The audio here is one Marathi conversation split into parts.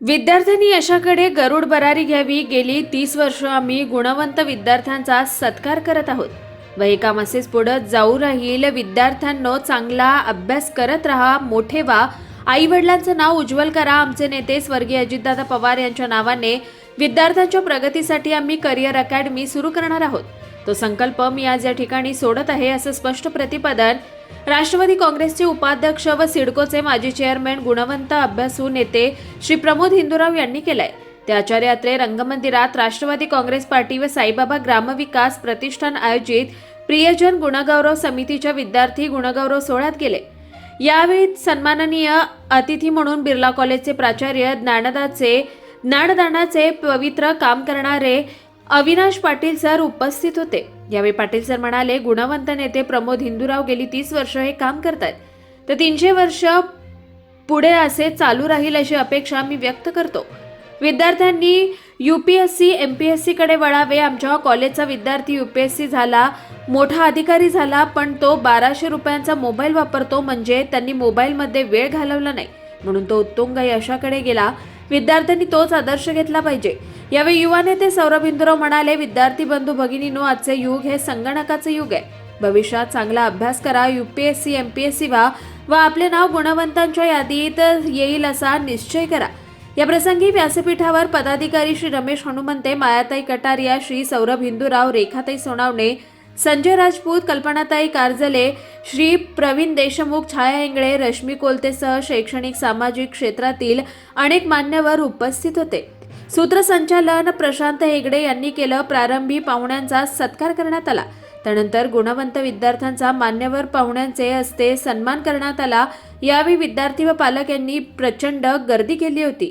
विद्यार्थ्यांनी यशाकडे गरुड बरारी घ्यावी। गेली 30 वर्ष आम्ही गुणवंत विद्यार्थ्यांचा सत्कार करत आहोत व हे काम असेच पुढे जाऊ राहील। विद्यार्थ्यांनो, चांगला अभ्यास करत राहा, मोठे व्हा, आई वडिलांचं नाव उज्ज्वल करा। आमचे नेते स्वर्गीय अजितदादा पवार यांच्या नावाने विद्यार्थ्यांच्या प्रगतीसाठी आम्ही करिअर अकॅडमी सुरू करणार आहोत। तो संकल्प मी आज या ठिकाणी सोडत आहे, असं स्पष्ट प्रतिपादन राष्ट्रवादी काँग्रेसचे उपाध्यक्ष व सिडकोचे माजी चेअरमॅन गुणवंत अभ्यासू नेते श्री प्रमोद हिंदूराव यांनी केलंय। ते आचार्य अत्रे रंगमंदिरात राष्ट्रवादी काँग्रेस पार्टी व साईबाबा ग्रामविकास प्रतिष्ठान आयोजित प्रियजन गुणगौरव समितीच्या विद्यार्थी गुणगौरव सोहळ्यात गेले। यावेळी सन्माननीय अतिथी म्हणून बिर्ला कॉलेजचे प्राचार्य ज्ञानदानाचे पवित्र काम करणारे अविनाश पाटील सर उपस्थित होते। यावेळी पाटील सर म्हणाले, गुणवंत नेते प्रमोद हिंदूराव गेली 30 वर्ष हे काम करतायत, तर 300 वर्ष पुढे असे चालू राहील अशी अपेक्षा मी व्यक्त करतो। विद्यार्थ्यांनी UPSC MPSC कडे वळावे। आमच्या कॉलेजचा विद्यार्थी UPSC झाला, मोठा अधिकारी झाला, पण तो 1200 रुपयांचा मोबाईल वापरतो, म्हणजे त्यांनी मोबाईलमध्ये वेळ घालवला नाही, म्हणून तो उत्तुंग यशाकडे गेला। विद्यार्थ्यांनी तोच आदर्श घेतला पाहिजे। यावेळी युवा नेते सौरभ हिंदूराव म्हणाले, विद्यार्थी बंधू भगिनींनो, आजचे युग हे संगणकाचे युग आहे। भविष्यात चांगला अभ्यास करा, UPSC MPSC व्हा व आपले नाव गुणवंतांच्या यादीत येईल असा निश्चय करा। या प्रसंगी व्यासपीठावर पदाधिकारी श्री रमेश हनुमंते, मायाताई कटारिया, श्री सौरभ हिंदूराव, रेखाताई सोनावणे, संजय राजपूत, कल्पनाताई कारजले, श्री प्रवीण देशमुख, छाया इंगळे, रश्मी कोलतेसह शैक्षणिक सामाजिक क्षेत्रातील अनेक मान्यवर उपस्थित होते। सूत्रसंचालन प्रशांत हेगडे यांनी केलं। प्रारंभी पाहुण्यांचा सत्कार करण्यात आला, त्यानंतर गुणवंत विद्यार्थ्यांचा मान्यवर पाहुण्यांचे हस्ते सन्मान करण्यात आला। यावेळी विद्यार्थी व पालक यांनी प्रचंड गर्दी केली होती।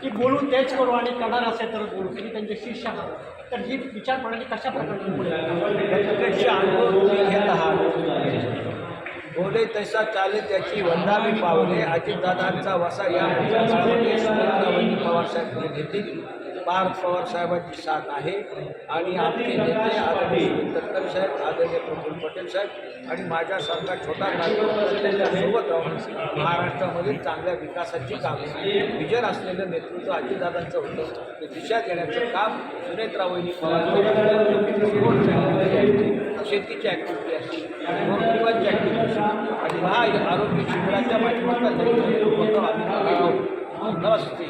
की बोलू तेच करू आणि करणार असेल तर बोलू, की त्यांचे शिष्य आहात, तर ही विचार प्रणाली कशा प्रकारे प्रत्यक्ष अनुभव तुम्ही घेत आहात। बोले तैसा चाले त्याची वंदावी पावले। अजितदादांचा वसा या काळामध्ये सुनेत्रावहिनी पवार साहेब घेतील। पार्थ पवार साहेबांची साथ आहे आणि आमचे नेते आदरणीय तटकरे साहेब, आदरणीय प्रफुल्ल पटेल साहेब आणि माझ्यासारखा छोटा कार्यकर्ता त्यांच्यासोबत राहून महाराष्ट्रामध्ये चांगल्या विकासाची कामे, विजन असलेलं नेतृत्व अजितदादांचं होतं, ते दिशा देण्याचं काम सुनेत्रावहिनी पवार शेतीची ॲक्टिव्हिटी असते, गृहनिर्माणची ॲक्टिव्हिटी असते आणि आरोग्य शिबिराच्या माध्यमातून नमस्ते।